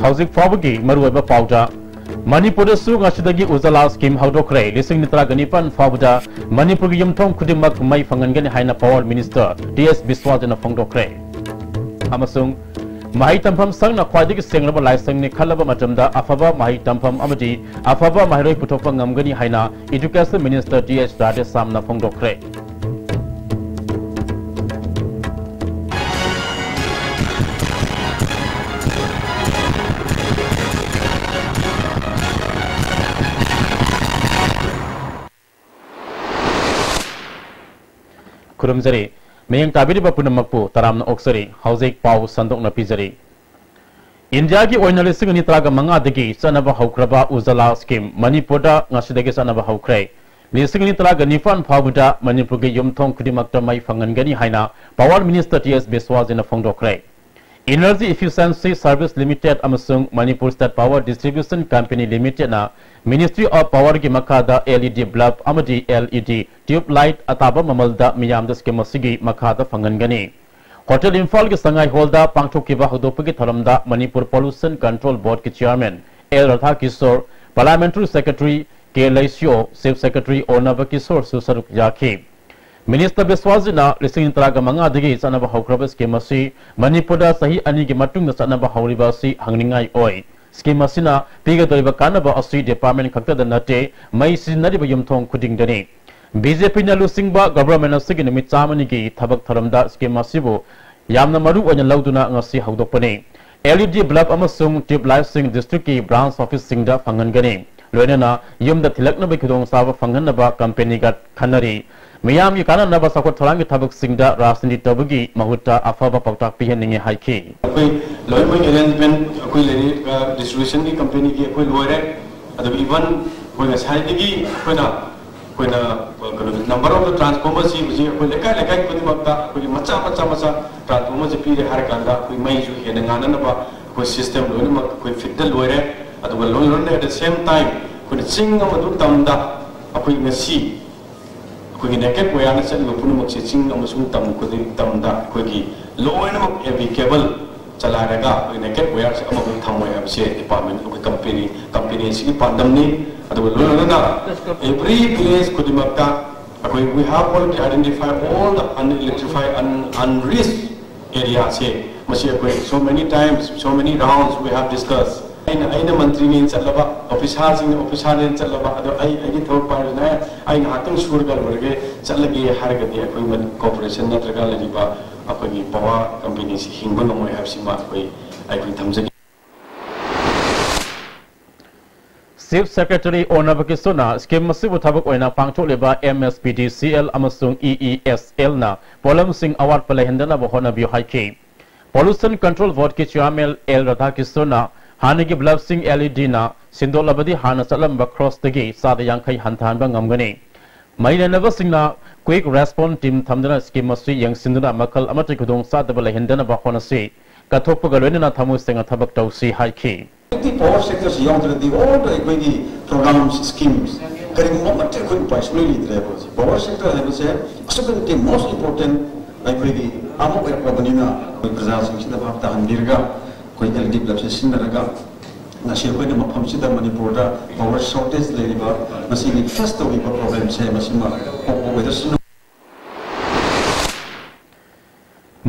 Housing Fabagi, Maruba Pauja, Manipur Su Ashidagi Uzala scheme Haudokre, listening to Traganipan Fauja, Manipur Yumtom Kudimak Mai Fangan Haina Power Minister, DS Biswaz in a Fongdokre. Amasung Mahitampam Sang na Quadik Singable Licensing ni Kalaba Majamda, Afaba Mahitampam Amadi, Afaba Mahiro Putopang Amgani Haina, Education Minister DS Rade Sam na Fongdokre. Kurumzari, Mayang Tabiri Bapunamakpu, Taram Oxari, Housing Pau Sandok Napizari. India ki oinalising ni traga manga degi sanaba haukraba uzala scheme Manipurda ngasidegi sanaba haukrai. Lising ni traga nifan phabuda Manipur ge yumthong kudimakta mai fangangani haina Power Minister TS Biswaz in a Fongdokrai. Energy Efficiency Service Limited amasung Manipur State Power Distribution Company Limited na Ministry of Power ki makada LED bulb amadi LED tube light ataba mamalda miyamda scheme asigi makada fangangani. Hotel Imphal ki sangai holda pangthokiba hodopagi tharamda Manipur Pollution Control Board ki Chairman L Radha Kishore, Parliamentary Secretary K Laisio, Chief Secretary Onava Kishore Susaruk Yaki. Minister Biswazina listening traga manga digi sanaba haukraba scheme asi Manipurda sahi ani ki matung sanaba hauriba si hangningai oi. Scheme asina piga doriba kanaba asi department khakta da nate mai sinari ba yumthong kuding dani. BJP na lusingba government asigi nimit chamani ki thabak tharamda scheme asibu yamna maru oina lauduna ngasi haudokpani. LED bulb amasung tube light sing district ki branch office singda fangangani. Loinana yumda thilakna ba khidong saba fanganaba company ga khanari. Miyam yi kanan naba sakot thalangi thabak singda rasni tabagi mahutta afaba pautak pihen ninge haiki. Akoi loy moi arrangement akoi leni distribution ki company ki akoi loire adu even koi ngasai digi koina number of the transformers si muji akoi lekai kodi makta akoi macha transformers ji pire har kanda koi mai ju hena ngana naba koi system loine mak koi fiddle loire adu lon at the same time koi singa madu tamda akoi ngasi koi naked koi ana sen lopunu mak sing amasung tam kodi tamda koi ki loine mak every cable chalaraga koi naked koi ar ama thamoi am se department koi company si pandam ni adu lona every place kodi makta akoi we have already identified all the unelectrified unrisked areas here masi akoi so many times so many rounds we have discussed aina mantri ni chalaba officer ni chalaba ado ai gi thok par na ai hatang surgal warge chalagi hargadi akoi corporation na traga laliba akoi power company si hingba no have sima akoi thamjagi. Chief Secretary Onabakisona scheme masibu thabak oina pangthok leba MSPDCL amasung EESL na polam sing award palahendana bohona bi haiki. Pollution Control Board ki Chairman L Radha Kishore Hanigi bulb sing LED na sindolabadi hana salamba cross dagi sada yangkai hantan ba ngamgani. Mailena singna quick response team thamdana scheme masi yang sinduna makal amati kudong sada palahendana bahona si kathok pagalwena thamu singa thabak tausi haiki. The power sectors young to the all the programs schemes carrying more material price really the power sector I would say second the most important like the amok ekonomina presence in the bapta handirga koi LED bulb sinaraga nasi koi na mafam sida Manipurda power shortage leriba nasi ni first of the problem say masima weather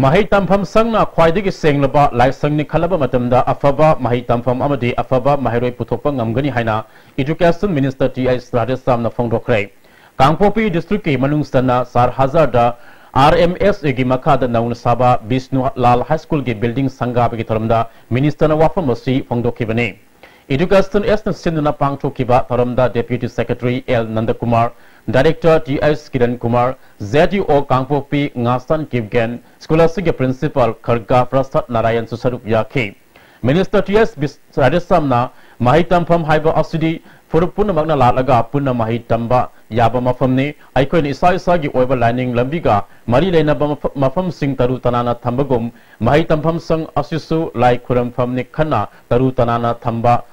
Mahitampham sangna khwaidagi senglaba laisang ni khalaba matamda afaba mahitampham amadi afaba mahiroi puthokpa ngamgani haina Education Minister TS Rade Samna Fongdokrai Kangpopi district ki manungsana Sar Hazarda RMS egi makada naun saba Bisnu Lal High School ki building sangga bagi tharamda minister na wafamasi Fongdokibani Education S na sinduna pangthokiba tharamda Deputy Secretary L Nandakumar Director TS Kiran Kumar, ZDO Kangpopi Ngasan Kivgen, Scholastic Principal Kharga Prasad Narayan Susaruk Yaki. Minister TS Radesamna, Mahitampham Haiba Asidi, Furupuna Magna Lalaga, Puna Mahitamba, Yaba Mafamni, Icon Isagi over lining Lambiga, Marilena Mafam Sing Tarutanana Tambagum, Mahitampham Sang Asisu, like Kuram Famni Kana, Tarutanana Tamba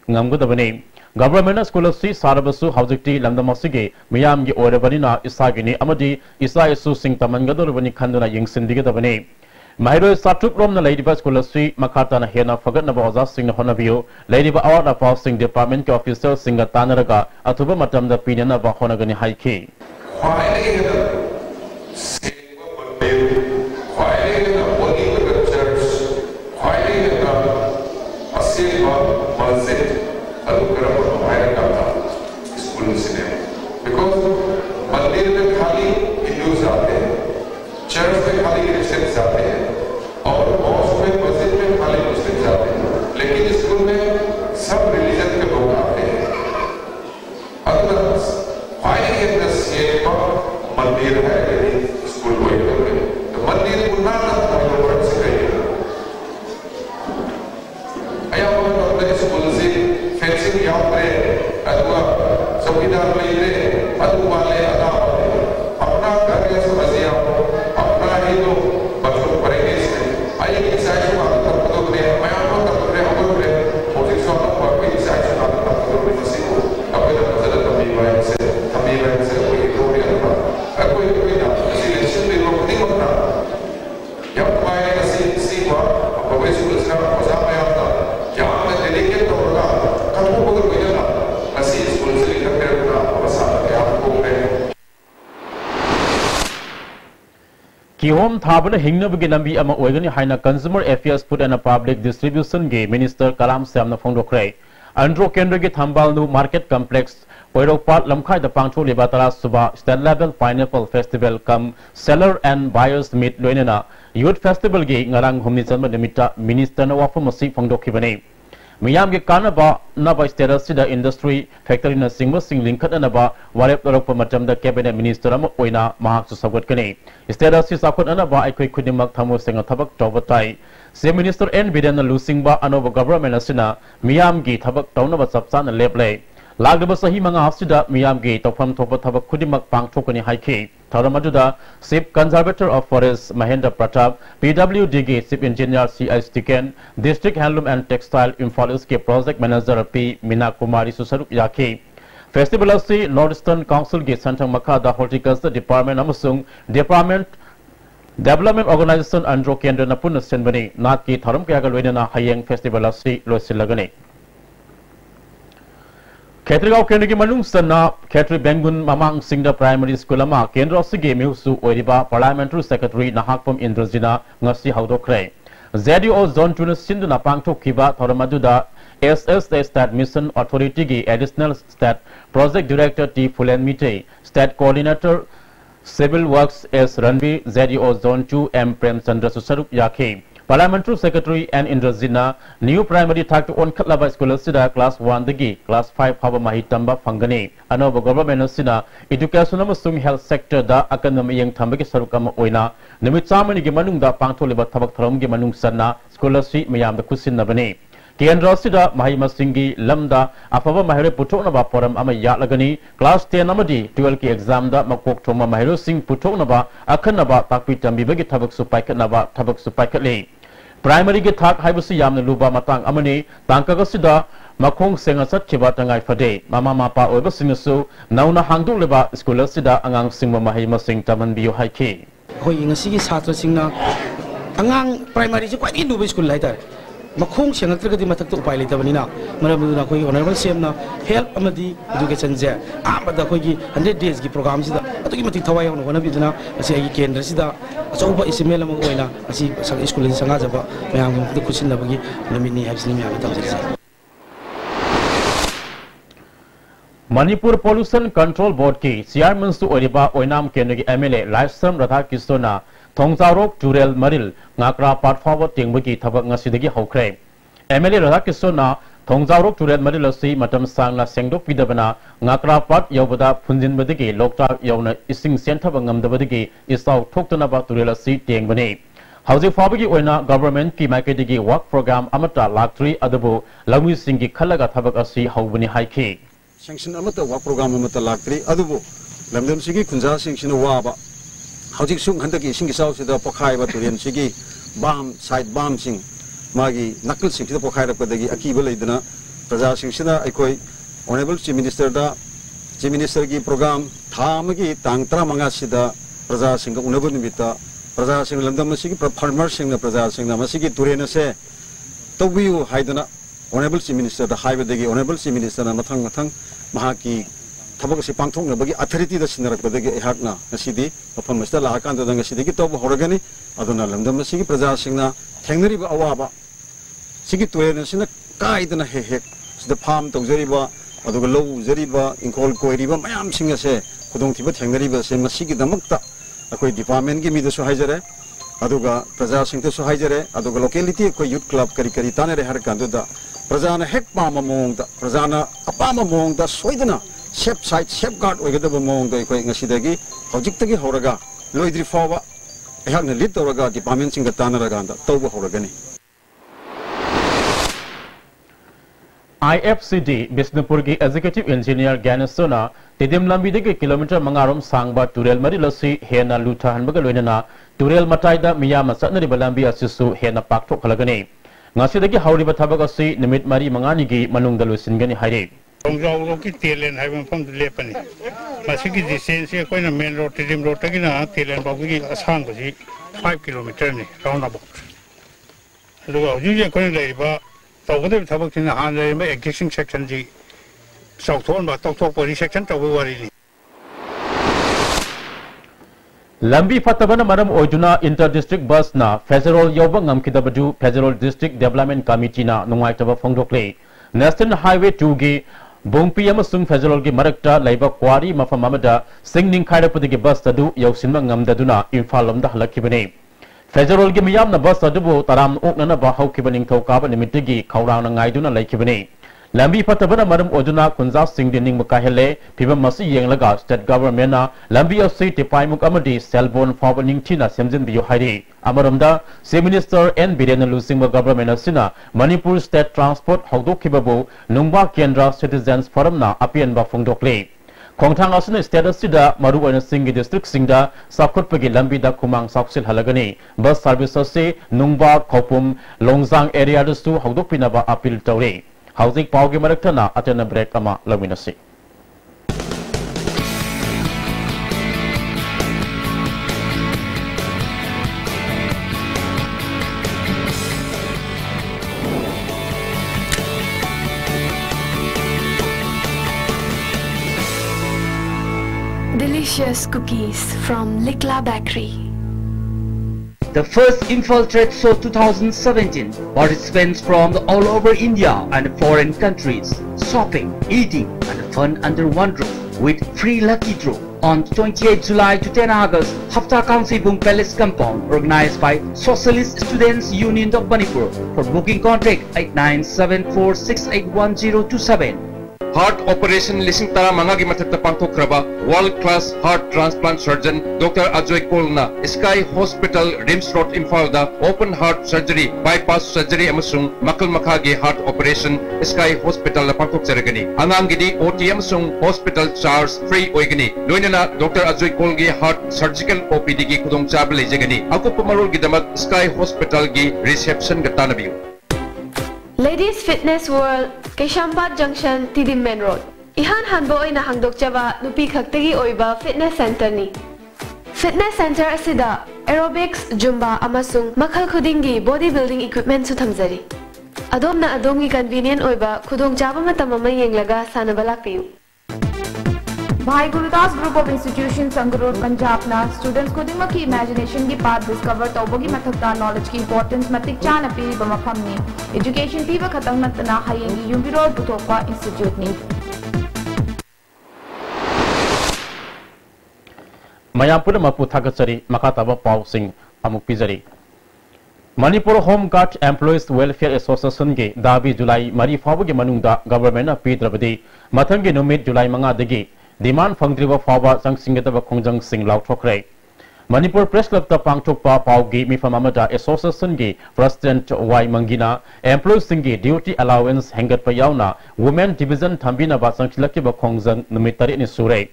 Ngamgudabani. Government scholarship Sarabasu Hauzikti Lamdamasigi, Miyamgi Orebanina, Isagini, Amadi, Isaisu Sing Tamangadorabani Kanduna Ying Sindigadabani. Mahiroi Satuk Rom na Lady School Street, Makata na Hena forgot na Baza Sing na Honavio, Lady Ba Award of Housing Department Officer Singa Tanaraga, Atuba Matam da Piniana Bahonagani Haiki. Kihom Thabana Hingna Biginambi Ama Oigani Haina Consumer Affairs Food and Public Distribution Gay Minister Kalam Samna Fondokre Andro Kendra Thambal Nu Market Complex Oiropat Lamkai the Pangcho Libatara Suba State Level Pineapple Festival come Seller and Buyers Meet Loinena Youth Festival Gay Ngarang Humnisan Demita Minister Nawafu Masi Fondokibane Miyam ge kanaba naba status sida industry factory na singma singling khat anaba warep torok matam da cabinet minister am oina mahak su sagot kane status si sakot anaba ai khoi khudimak thamo senga thabak tobatai se minister n bidan na losing ba anova government asina miyam gi thabak tawnaba chapcha na leple lagba sahi manga hafsida miyam gi tofam thopa thabak khudimak pangthokani haike Tharamaduda Chief Conservator of Forest Mahendra Pratap, PWD Chief Engineer C.I. Stiken, District Handloom and Textile Imphal East Project Manager P. Mina Kumari Susaruk Yaki. Festival C. Northeastern Council Ge Santang Makada Horticulture Department Amusung Department Development Organization Andro Kendra Napuna Senbani Naki Tharam Kayagalwena Hayang Festival C. Losilagani. Ketrigao Kendri Manung Sana, Ketri Bengun Mamang Singda Primary School Ama, Kendra Sige Musu Oriba, Parliamentary Secretary Nahakpum Indrazina, Ngasi Haudokre. ZDO Zone Tunis Sinduna Pangto Kiba, Toramaduda, SSA State Mission Authority Gi Additional State Project Director T. Fulen Mite, State Coordinator Civil Works S. Ranvi, ZDO Zone 2 M. Prem Chandra Susaruk Yake. Parliamentary Secretary and Indrazina, New Primary Tag to One Katlaba School Sida, Class 1 Digi, Class 5 Haba Mahitamba Fangani, Anova Government Sina, Education Sung Health Sector da Academy Yang Tambaki Sarukama Oina, Nimitsamani Gimanung da Pangtoliba Tabak Tram Gimanung Sana, Scholarship Mayam the Kusin Nabani. Kendra Sida, Mahima Singi, Lambda, Afava Mahire Putonaba Poram Ama Yatlagani, Class 10 Namadi, 12 exam da Makok Toma Mahiro Singh Putonaba, Akanaba, Takpitam Bibagi Tabak Supaikanaba, Tabak Supaikatli. Primary ge thak haibasi yamna luba matang amani tangkaga sida makhong senga sat khiba tangai fade mama mapa oiba singsu nauna hangduk leba school sida angang singma mahai masing taman biyo haike hoi ngasi gi chhatra singna angang primary ji kwai luba school laita makhong senga tragadi matak to upai letabani na maramuduna khoi honorable semna help amadi education je amada khoi gi 100 days gi program sida atugi mati thawai hono hona biduna asi ai kendra sida achauba ismail am oina asi school ni sanga jaba mayam gi kusin labagi namini habsini mi abata jari Manipur Pollution Control Board ki chairman su oriba oinam kendra gi MLA Laisam Radha Kistona Thongjarok Jurel Maril Ngakra Part Forward Tingbagi Thabak Ngasidagi Hokre MLA Radha Kistona Thongjarok Jurel Maril asi matam sangna sengdok pidabana Ngakra Part Yobada Punjin Badagi Loktak Yona Ising Sentabang Ngamdabadagi Isau Toktana Ba Jurel asi Tingbani Housing Fabagi Oina Government ki Makadigi Work Program Amata Laktri Adabu Lamu Singi Kalaga Thabak asi Haubani Haiki Sanction Amata Work Program Amata Laktri Adabu Lamdam Sigi Kunja Sanction Waba Housing Sung Handaki Singi South the Pokai Baturian Sigi Bam side bam sing Magi Knuckle Sing the Pokai Padagi Akiba Lidana Praja Singshina Ikoi Honorable Chief Minister da Chief Minister Gi Program Thamagi Tangtra Mangasida Praja Singa Unabunimita प्रजा सिंह लमदम मसी की farmer Singh प्रजा सिंह मसी की तुरेन से तौबियु हाइदना honourable chief minister द हाइवे देगी ऑनरेबल चीफ मिनिस्टर ना मथंग मथंग महा की थबक से पांगथोंगनबगी अथॉरिटी द सिनरकबदगी एहाकना ngasidi मफम मस्ता लाहाकान द ngasidi तौब होरगनी अदुना लमदम मसी की प्रजा सिंह ना थेंगनरिबा अवाबा सिगी तुरेन सिना काइदना हे हे सिदा फार्म तौजरिबा अदुगा लो जरिबा इंकोल कोइरिबा मयाम सिंह से खुदोंथिबा थेंगनरिबा से मसी की दमकता अखोई डिपार्टमेंट की मीदसु हाइजरे अदुगा प्रजा सिंह तसु हाइजरे अदुगा लोकेलिटी अखोई यूथ क्लब करी करी तानेरे हर कांदुदा प्रजाना हेक पाम मोंगदा प्रजाना अपाम मोंगदा सोइदना सेफ साइड सेफ गार्ड ओइगदब मोंगदा अखोई ngasiदगी हौजिक्तगी होरगा लोइद्रि फावा एहाकना लीड तोरगा डिपार्टमेंट सिंह तानरगा तौबा होरगनी IFCD Bisnupur की एग्जीक्यूटिव इंजीनियर ज्ञानेश्वरना तिदिम लंबी के किलोमीटर मंगारोम सांगबा तुरेल मरी लसी हेना लुथा हनबगा लोइनना तुरेल मटाइदा मियाम चटनरिबा लंबी असिसु हेना पाकथोखलगनी ngasi hauriba thabak asi nimit mari mangani gi manungda loisingani haire Ongjaw ki telen hai mafam lepani masigi distance ko na main road tidim road tagi na telen ba gi asang ko ji 5 km ni round about luga ju ko ni leiba tawgade thabak tin han le ma existing section ji sauthon ba tok pori section taw wari ni Lambi fatabana maram oiduna inter district bus na federal yoba ngamkidabadu federal district development committee na nungaitaba phongdokle national highway 2 gi bongpi amasung federal gi marakta laiba kwari mafam amada singning khairapudi gi bus adu yausinma ngamdaduna imphal lomda halakibane federal gi miyam na bus adu taram oknana ba haukibaning thokaba nimitigi khawrang na ngaiduna laikibane Lambi fatabana maram oduna kunza singdining makahele pibam masi yenglaga state government na lambi of city paimuk amadi cellphone forwarding thina semjin biyo hairi amaramda Chief Minister N Biren Lusing government asina Manipur state transport hawdokhibabu nungba kendra citizens forum na apian ba phongdokle Khongthang asina state asida maru oina singi district singda sakhotpagi lambi da khumang saksil halagani bus service ase nungba khopum longjang area dasu hawdokpina ba appeal tawre Housing Paugi Maraktana atena break ama laminasi. Delicious cookies from Likla Bakery. The first Imphal Trade Show 2017. Participants from all over India and foreign countries. Shopping, eating and fun under one roof with free lucky draw. On 28 July to 10 August, Hafta Council Bung Palace Compound organized by Socialist Students Union of Manipur. For booking contact 8974681027. Heart operation lising tara mangagi mathakta pangthokraba world class heart transplant surgeon Dr. Ajoy Kolna Sky Hospital Rims Road Imphal da open heart surgery bypass surgery amasung makal makhagi heart operation Sky Hospital la pangthokjaragani anangidi OT amasung hospital charge free oigani loinana Dr. Ajoy Kolgi heart surgical OPD gi khudong chab leijagani akup marul gi damat Sky Hospital gi reception gatanabiu Ladies Fitness World, Keshambat Junction, Tidim Main Road. Ihan hanbo ay nahangdok jaba nupi khaktagi oiba fitness center ni. Fitness center asida aerobics, zumba amasung makhal khudingi bodybuilding equipment su thamjari. Adom na adongi convenient oiba khudong jaba matam ama yenglaga sanabala kayu. Bhai Gurudas Group of Institutions Sangrur Punjab na students ko dima ki imagination ki path discover tawbogi mathakta knowledge ki importance matik chan apiri ba mafam ni education piba khatang natna hayengi yumbiro puthokpa institute ni Mayapur mapu thakachari makataba pau sing amuk pizari Manipur Home Guard Employees Welfare Association ge dabi July mari fabu ge manungda government na pidrabadi mathangi numit July manga dagi Demand Fangdriva Fawa Sang Singataba Kongjang Sing Lautrokre. Manipur Press Club the Pangchokpa Paugi Mifamamada Association Gi President Y Mangina Employees Singi Duty Allowance Hangat Payauna Women Division Tambina Basang Chilakiba Kongjang Numitari ni Sure.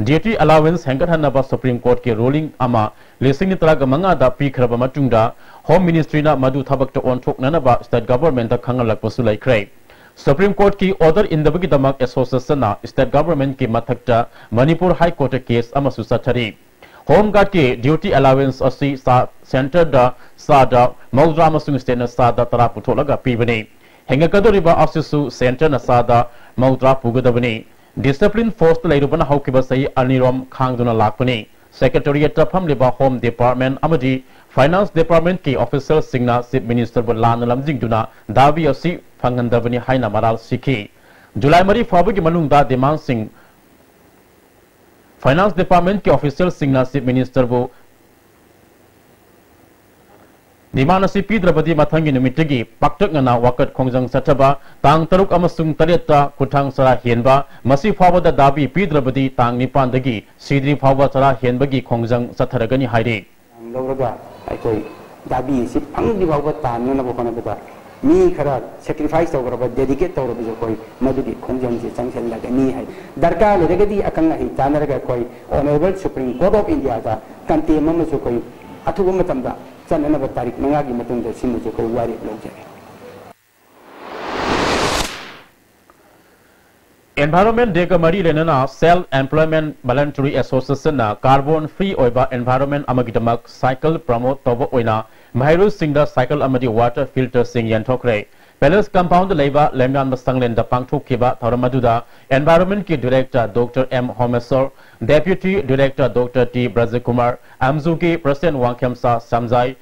Duty Allowance Hangat Hanaba Supreme Court ki ruling ama Lising Nitraga Manga da Pikraba Matunda Home Ministry na Madu Tabak to Ontok Nanaba State Government the Kangalak Pasulai Kray. Supreme Court ki order in the Bugitamak Association na State Government ki mathakta Manipur High Court case amasu satari. Home Guard ki duty allowance asi sa center da sada maudra masung state na sada tara putholaga pibani henga kadoriba asisu center na sada maudra pugadabani discipline force lairubana haukiba sai anirom khangduna lakpani secretariat ta phamliba home department amadi finance department ki official singna chief minister bulan lamjingduna dabi asi phangandabani haina maral sikhi July mari fabagi manungda demand sing Finance Department के official सिंगना chief minister बो दिमान असि पीद्रबदी मथंगी नुमितगी पक्तगना वाकत खोंजंग सचबा तांग तरुक अमसुंग तरेता कुथांग सरा हेनबा मसि फावदा दाबी पीद्रबदी तांग निपानदगी सीद्री फावा सरा हेनबगी खोंजंग सथरगनी हाइरे लौरगा आइकोई दाबी सि फंगदी फावा तानना बखनबदा मी खरा sacrifice तौरबा dedicate तौरबा जो कोई मदुगी खोंजंग से चंगसेल लगनी है दरकार लेगदी अकंग ही तानरगा कोई honourable supreme court of India दा कंटे ममसु कोई अथुगु मतमदा चननब तारीख मंगागी मतुंग सिमु जो कोई वारी लौजरे Environment Day ka mari lenana Self Employment Voluntary Association na carbon free oiba environment amagidamak cycle promote tobo oina Mahairu Singda cycle amadi water filter sing yanthokre Palace compound leiba lemyan masanglen da pangthok kiba thoramaduda environment ki director Dr M Homesor deputy director Dr T Brajakumar Amzuki president Wangkhamsa Samjai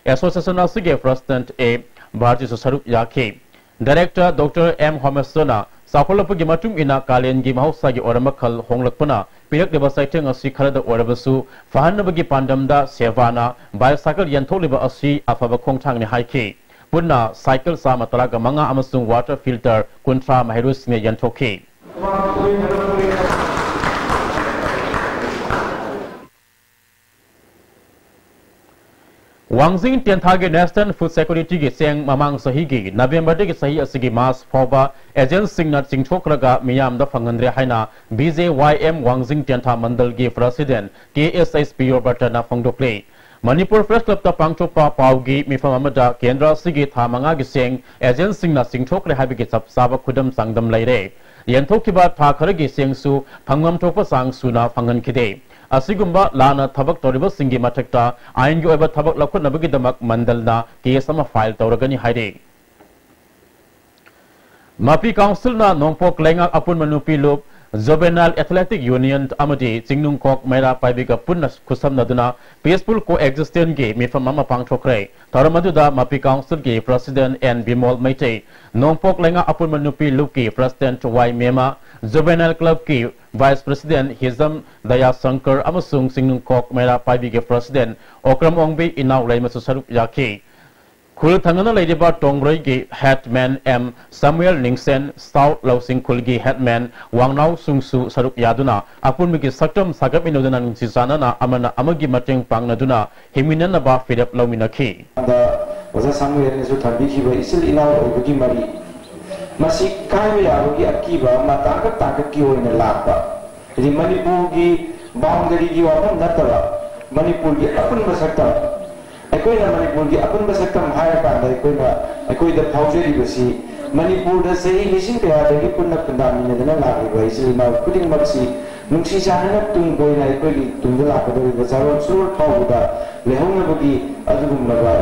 association asige president A Bharti Sarup Yakhe director Dr M Homesona Sakolapagi matung ina kalengi mahusagi oramakal honglakpana pirak deba saiteng asi kharada orabasu fahanabagi pandamda sevana bicycle yantholiba asi afaba khongthangni haike punna cycle sa matalaga manga amasung water filter kuntra mahirus ne yanthoke Wangjing Tianthage National Food Security ki seng mamang sahi ki November de ki sahi asigi mas phoba agent singna chingthokraga miyam da phangandre haina BJYM Wangjing Tiantha Mandal ki president KSSPO Bartana phongdokle Manipur Press Club ta pangthokpa paugi mifam amada kendra sigi thamanga ki seng agent singna chingthokre habi ki sapsaba khudam sangdam laire yanthokiba tha kharagi sengsu phangam thokpa sang suna phangan khide Asigumba lana thabak toriba singi mathakta ain gi oiba thabak lakhon nabagi damak mandalna case ama file tawragani haire Mapi Council na nongpok lenga apun manupi lop Juvenile Athletic Union amadi Chingnung Kok Mera Paibiga punna khusam naduna peaceful coexistence ge mifam ama pangthokre taramadudha Mapi Council ge president N Bimol Maite nongpok lenga apun manupi lop ki president Y Mema Juvenile Club ki Vice President Hizam Daya Sankar amasung Chingnung Kok Mera Paibiga president Okram Ongbi inaw laimasu sarup yakhe Khul thangana leidiba tongroi gi headman M Samuel Ningsen South Lausing Khulgi headman Wangnau Sungsu Sarup Yaduna apun migi saktam sagap inodana nungsi sanana amana amagi mateng pangnaduna himinana ba fidap lauminakhi da waza Samuel ne su thambi ki ba isil inaw obugi mari masi kai ya ogi akiba mata ka ki hoina lakba ri Manipur gi boundary gi wa natara Manipur gi apun basakta Ekoina Manipur ki apun basakam haya panda ekoi da phaujeri basi Manipur da sei hising kaya da punna pandami ne dana lagi ba isli ma puting maksi nungsi jana tung boina ekoi tung da la ko da zaro sur phauda lehong bagi adugum ba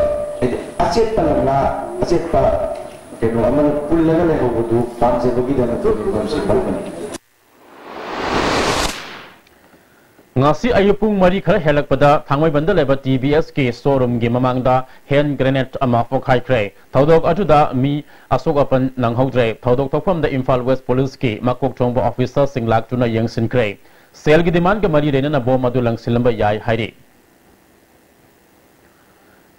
achet palala achet pa ke no aman pullaga leho du pamse bagi dana to si balkani Ngasi ayupung mari khar helakpada thangwai bandal leba TBS ki showroom gi mamangda hand grenade ama fokhai kre thodok atuda mi asok apan nanghodre thodok thokpam da Imphal West Police ki makok thongba officer singlak tuna yangsin kre sel gi demand ga mari rena na bom adu lang silamba yai hairi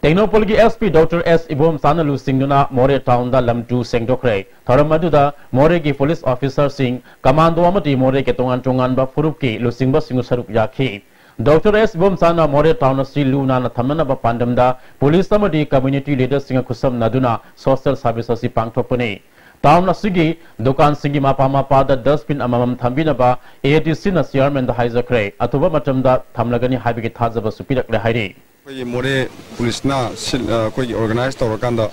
Technopol ki SP Dr S Ibom Sanalu Singhuna More Town da lamtu sengdokre thoramadu da More ki police officer sing commando amati More ke tongan ba furup ki lusingba singu sarup yakhi Dr S Ibom Sana More Town si luna na thamana ba pandam da police amati community leaders singa kusam naduna social services si pangthopane Town asigi dukan singi mapa da dustbin amamam thambina ba ADC na chairman da haijakre atuba matam da thamlagani haibi ki thajaba supirak le hairi koi more police na koi organize tawrakanda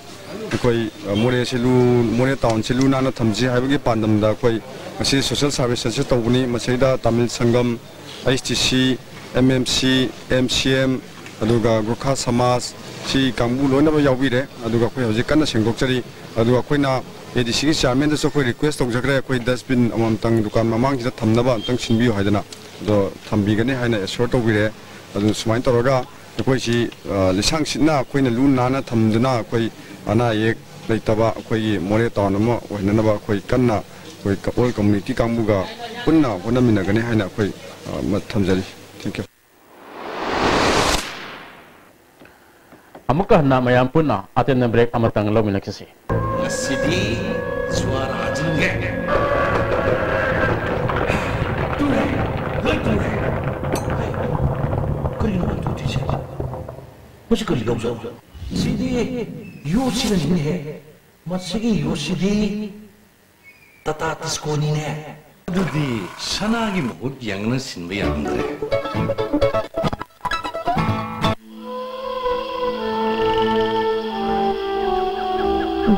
koi more town silu na thamji haibagi pandam da koi asi social services se tawni masida Tamil Sangam HTC MMC MCM aduga Gurkha Samaj si kangbu loina ba yawire aduga khoi hoje kana sengdokchari aduga khoina ADC ki chairman da so khoi request tongjakre khoi dustbin amam tang dukan mamang ji thamnaba tang sinbi haidana do thambi gane haina assure tobire adu sumain toroga khoi si lisang sitna khoina lun nana thamduna khoi ana yek leitaba khoi more tawn ma oinana ba khoi kanna khoi all community kangbuga punna honamina gane haina khoi ma thamjari thank you Amukah na mayam punna aten na break amatang lo minaksi Sidi suara jengge ture lai ture kali no tu tise musi kali lo so Sidi yo sida ni he masigi yo sidi tata tisko ni ne dudi sanagi mo yang na sin bayam dre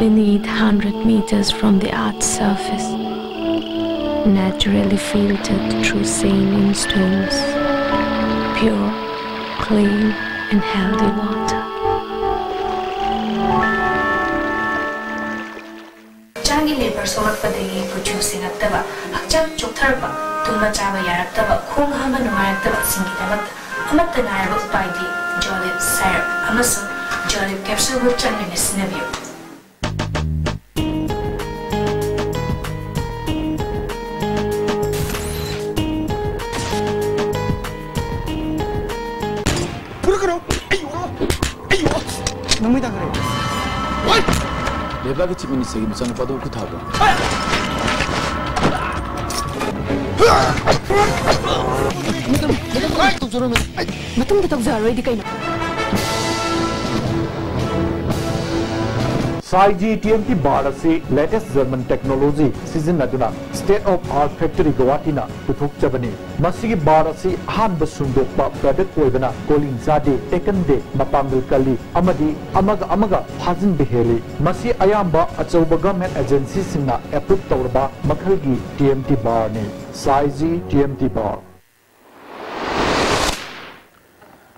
Beneath 100 meters from the Earth's surface, naturally filtered through saline stones, pure, clean and healthy water. Changi labor solar padagi producing attaba, hakcham choktarba, tumma chaba yaraktaba, khung hama numayaktaba singidamat, amatta nairba upaidi, jolib syrup, amasu jolib capsule with chanminis navio. Lebagi chimini segi misang padu kutaba. Matum datak zaro di kayo. Saiji TMT bar se latest German technology season aduna state of art factory Guwahati na puthok chabani masigi bar se han basundok pa product oibana calling zade taken day mapangil kali amadi amaga phajin beheli masi ayamba achauba government agency singna approve tawrba makhalgi TMT bar ne Saiji TMT bar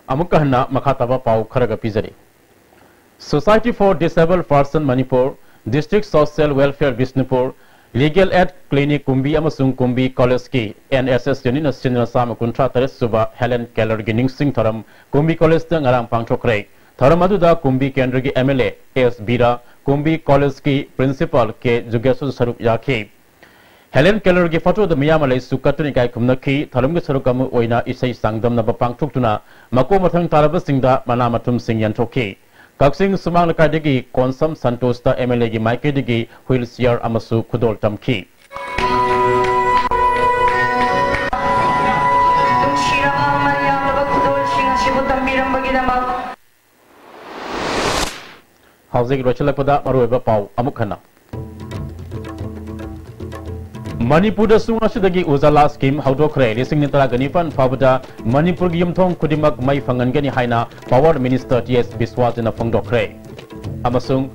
amukahna makhataba pau kharaga pizari Society for Disabled Person Manipur, District Social Welfare Bisnupur, Legal Aid Clinic Kumbi Amasung Kumbi College ki NSS Unit National Sama Kuntra Teres Suba Helen Keller Gining Singh Tharam Kumbi College the Ngarang Pangchokre Tharam Aduda Kumbi Kendra ki MLA S Bira Kumbi College ki Principal ke Jugesu Sarup Yakhi Helen Keller ki photo the Miyamalai Sukatuni Kai Kumnaki Tharam ki Sarukamu Oina Isai Sangdam Naba Pangchoktuna Mako Mathang Tarabasingda Manamatum Singh Yanchoki Kaksing Sumang Lakadigi, Konsam Santosta MLA gi Maikidigi, wheelchair Amasu Kudol Tamki. Housing Rochalapada Marueva Pau, Amukana. Manipur da sunga sidagi Uzala scheme haudokre lising nitara ganifan pawada Manipur gi yumthong kudimak mai fangan gani haina Power Minister TS Biswajana phangdokre amasung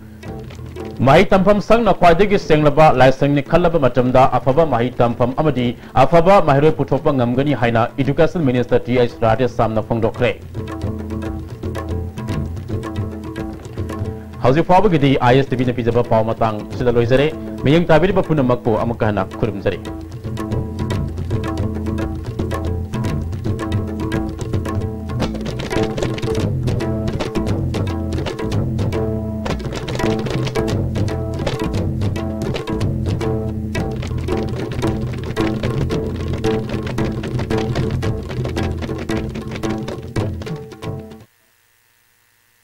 mahi tampham sangna khwaidagi senglaba laisang ni khallaba matamda afaba mahi tampham amadi afaba mahiroi puthokpa ngamgani haina Education Minister TS Rajesh Samna phangdokre Hausi Fawagidi ISTV na pijaba paw matang sida loizare mayang tabiri ba punamakpo amukahna khurumjare